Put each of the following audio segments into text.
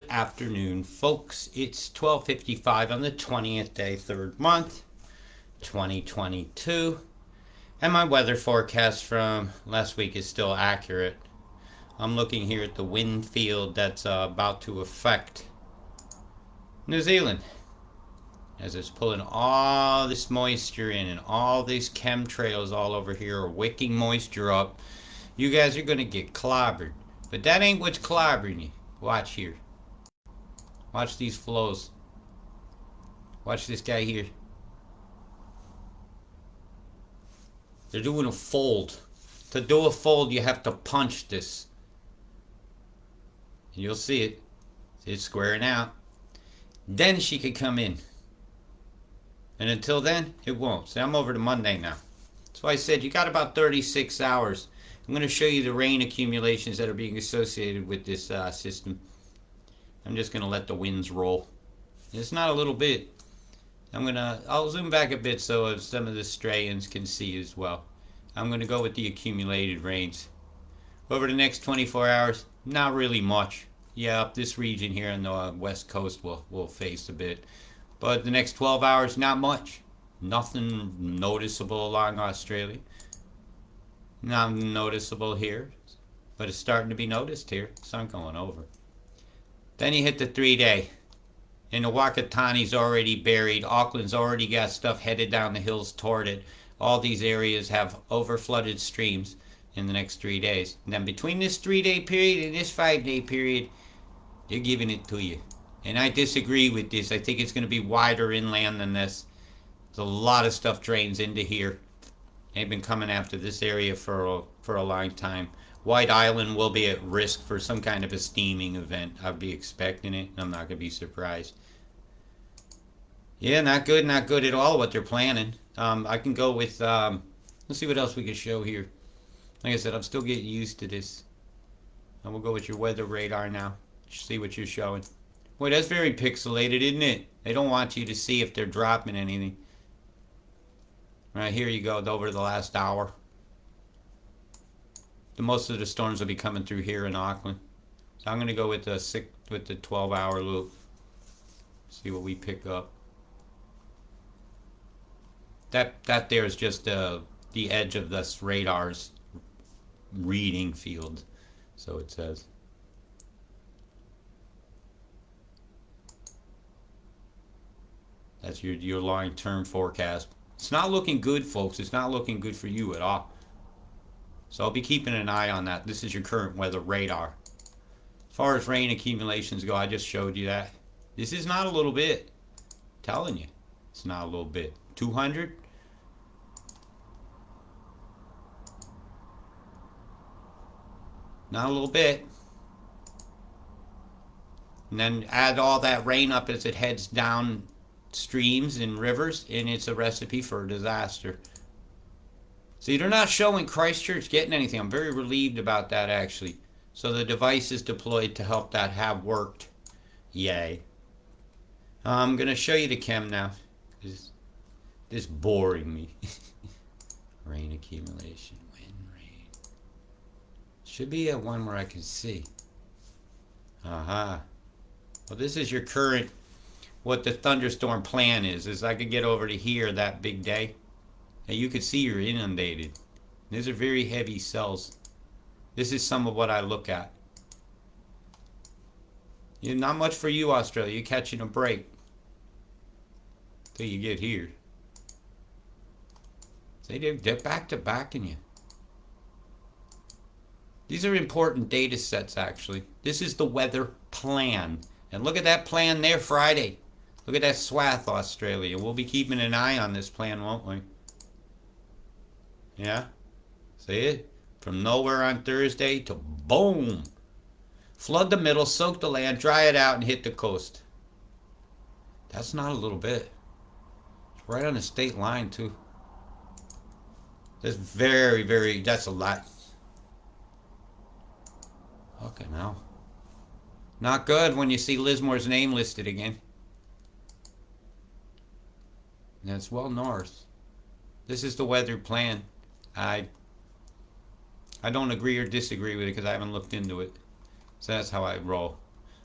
afternoon, folks. It's 12:55 on the 20th day, 3rd month, 2022. And my weather forecast from last week is still accurate. I'm looking here at the wind field that's about to affect New Zealand as it's pulling all this moisture in, and all these chemtrails all over here are wicking moisture up. You guys are going to get clobbered. But that ain't what's clobbering you. Watch here. Watch these flows. Watch this guy here. They're doing a fold. To do a fold, you have to punch this. And you'll see it. It's squaring out. Then she could come in. And until then, it won't. See, I'm over to Monday now. That's why I said you got about 36 hours. I'm going to show you the rain accumulations that are being associated with this system. I'm just going to let the winds roll. It's not a little bit. I'll zoom back a bit so some of the Australians can see as well. I'm going to go with the accumulated rains. Over the next 24 hours, not really much. Yeah, up this region here on the west coast will face a bit. But the next 12 hours, not much. Nothing noticeable along Australia. Not noticeable here. But it's starting to be noticed here. Sun going over. Then you hit the 3-day. And the Wakatani's already buried. Auckland's already got stuff headed down the hills toward it. All these areas have overflooded streams in the next 3 days. And then between this 3-day period and this 5-day period, they're giving it to you. And I disagree with this. I think it's going to be wider inland than this. There's a lot of stuff drains into here. They've been coming after this area for a long time. White Island will be at risk for some kind of a steaming event. I'll be expecting it. I'm not going to be surprised. Yeah, not good at all what they're planning. I can go with, let's see what else we can show here. Like I said, I'm still getting used to this. And we'll go with your weather radar now. See what you're showing. Boy, that's very pixelated, isn't it? They don't want you to see if they're dropping anything. Right, here you go, over the last hour. Most of the storms will be coming through here in Auckland. So I'm going to go with the 12-hour loop. See what we pick up. That there is just the edge of this radar's reading field. So it says. That's your long-term forecast. It's not looking good, folks. It's not looking good for you at all. So I'll be keeping an eye on that. This is your current weather radar. As far as rain accumulations go, I just showed you that. This is not a little bit. I'm telling you, it's not a little bit. 200? Not a little bit. And then add all that rain up as it heads down streams and rivers, and it's a recipe for a disaster. See, they're not showing Christchurch getting anything. I'm very relieved about that, actually. So the device is deployed to help that have worked. Yay. I'm going to show you the chem now. This is boring me. Rain accumulation, wind, rain. Should be a one where I can see. Aha. Well, this is your current, what the thunderstorm plan is I could get over to here that big day. And you can see you're inundated. These are very heavy cells. This is some of what I look at. Not much for you, Australia. You're catching a break till you get here. See, they're back to back in you. These are important data sets, actually. This is the weather plan. And look at that plan there Friday. Look at that swath, Australia. We'll be keeping an eye on this plan, won't we? Yeah? See it? From nowhere on Thursday to boom! Flood the middle, soak the land, dry it out, and hit the coast. That's not a little bit. It's right on the state line, too. That's that's a lot. Okay, now. Not good when you see Lismore's name listed again. And it's well north. This is the weather plan. I don't agree or disagree with it because I haven't looked into it. So that's how I roll.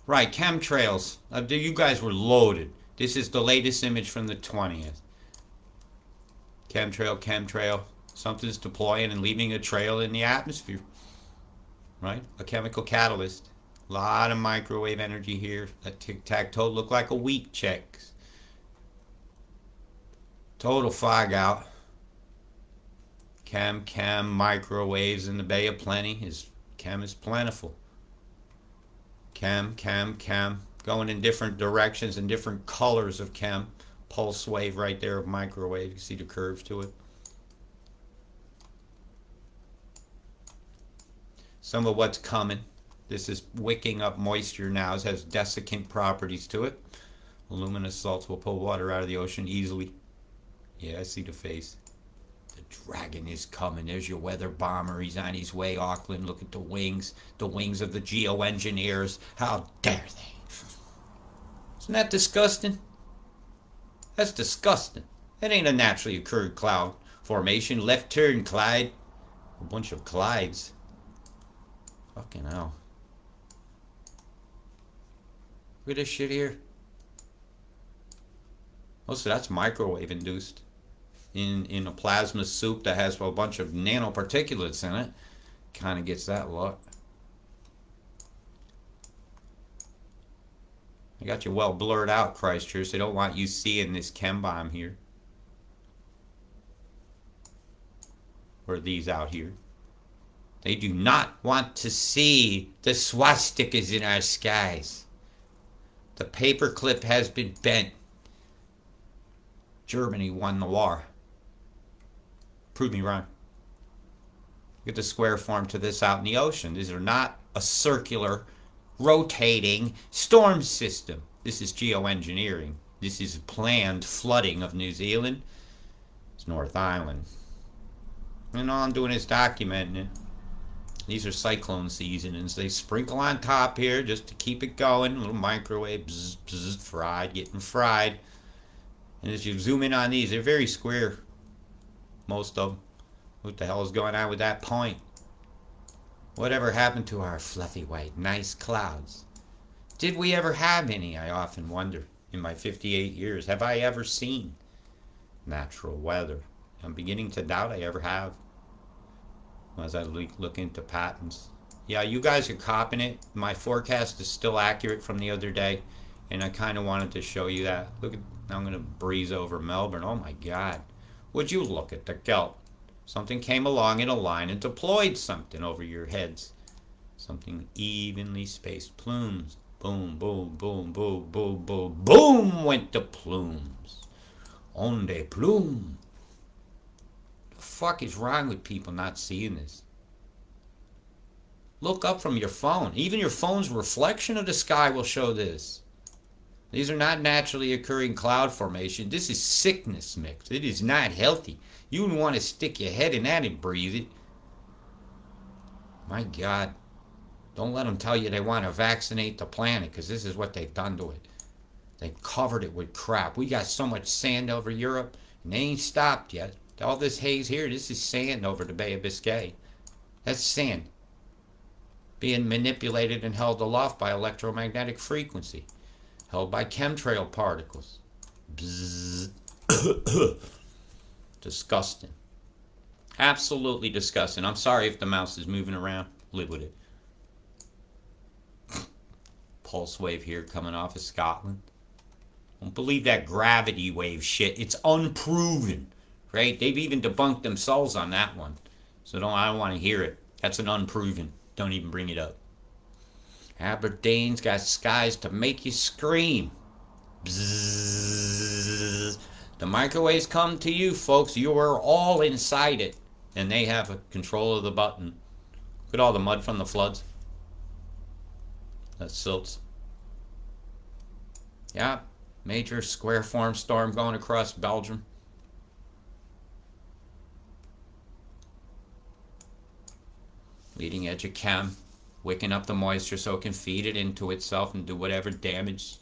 Right, chemtrails. You guys were loaded. This is the latest image from the 20th. Chemtrail. Something's deploying and leaving a trail in the atmosphere. Right? A chemical catalyst. A lot of microwave energy here. That tic-tac-toe looked like a wheat check. Total fog out. Chem, microwaves in the Bay of Plenty. Chem is plentiful. Chem. Going in different directions and different colors of chem. Pulse wave right there of microwave. You see the curves to it. Some of what's coming. This is wicking up moisture now. It has desiccant properties to it. Aluminous salts will pull water out of the ocean easily. Yeah, I see the face. The dragon is coming. There's your weather bomber. He's on his way, Auckland. Look at the wings. The wings of the geoengineers. How dare they? Isn't that disgusting? That's disgusting. That ain't a naturally occurred cloud formation. Left turn, Clyde. A bunch of Clydes. Fucking hell. Look at this shit here. Oh, so that's microwave induced. In a plasma soup that has a bunch of nanoparticulates in it. Kind of gets that look. I got you well blurred out, Christchurch. They don't want you seeing this chem bomb here. Or these out here. They do not want to see the swastikas in our skies. The paperclip has been bent. Germany won the war. Prove me wrong. Get the square form to this out in the ocean. These are not a circular, rotating storm system. This is geoengineering. This is planned flooding of New Zealand. It's North Island. And all I'm doing is documenting it. These are cyclone seasonings. They sprinkle on top here just to keep it going. A little microwave, bzz, bzz, fried, getting fried. And as you zoom in on these, they're very square. Most of them. What the hell is going on with that point? Whatever happened to our fluffy white nice clouds? Did we ever have any? I often wonder. In my 58 years, have I ever seen natural weather? I'm beginning to doubt I ever have. As I look into patterns. Yeah, you guys are copping it. My forecast is still accurate from the other day. And I kind of wanted to show you that. Look at, now I'm going to breeze over Melbourne. Oh my God. Would you look at the gelt? Something came along in a line and deployed something over your heads. Something evenly spaced plumes. Boom, boom, boom, boom, boom, boom, boom went the plumes. On de plume. The fuck is wrong with people not seeing this? Look up from your phone. Even your phone's reflection of the sky will show this. These are not naturally occurring cloud formation. This is sickness mix. It is not healthy. You wouldn't want to stick your head in that and breathe it. My God. Don't let them tell you they want to vaccinate the planet, because this is what they've done to it. They've covered it with crap. We got so much sand over Europe, and they ain't stopped yet. All this haze here, this is sand over the Bay of Biscay. That's sand. Being manipulated and held aloft by electromagnetic frequency. Held by chemtrail particles. Bzzz. Disgusting. Absolutely disgusting. I'm sorry if the mouse is moving around. Live with it. Pulse wave here coming off of Scotland. Don't believe that gravity wave shit. It's unproven. Right? They've even debunked themselves on that one. So I don't want to hear it. That's an unproven. Don't even bring it up. Aberdeen's got skies to make you scream. Bzzz. The microwaves come to you, folks. You are all inside it. And they have a control of the button. Look at all the mud from the floods. That's silts. Yeah, major square form storm going across Belgium. Leading edge of chem, wicking up the moisture so it can feed it into itself and do whatever damage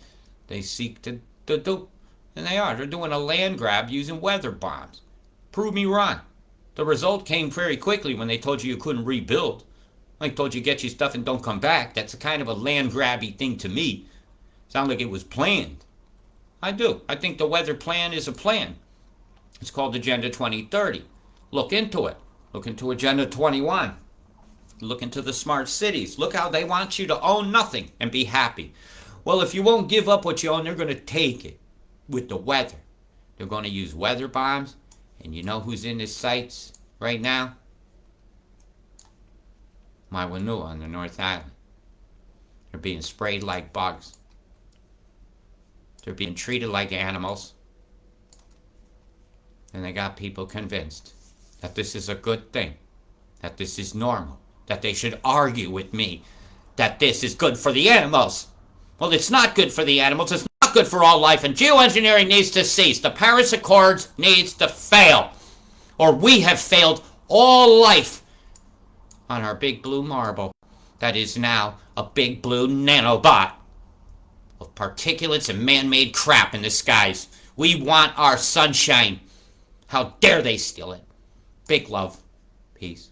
they seek to do. And they are. They're doing a land grab using weather bombs. Prove me wrong. The result came very quickly when they told you couldn't rebuild. I told you get your stuff and don't come back. That's a kind of a land grabby thing to me. Sound like it was planned. I do. I think the weather plan is a plan. It's called Agenda 2030. Look into it. Look into Agenda 21. Look into the smart cities. Look how they want you to own nothing and be happy. Well, if you won't give up what you own, they're going to take it with the weather. They're going to use weather bombs. And you know who's in the sights right now? Maiwanua on the North Island. They're being sprayed like bugs. They're being treated like animals. And they got people convinced that this is a good thing, that this is normal, that they should argue with me that this is good for the animals. Well, it's not good for the animals. It's not good for all life, and geoengineering needs to cease. The Paris Accords needs to fail, or we have failed all life on our big blue marble that is now a big blue nanobot of particulates and man-made crap in the skies. We want our sunshine. How dare they steal it? Big love. Peace.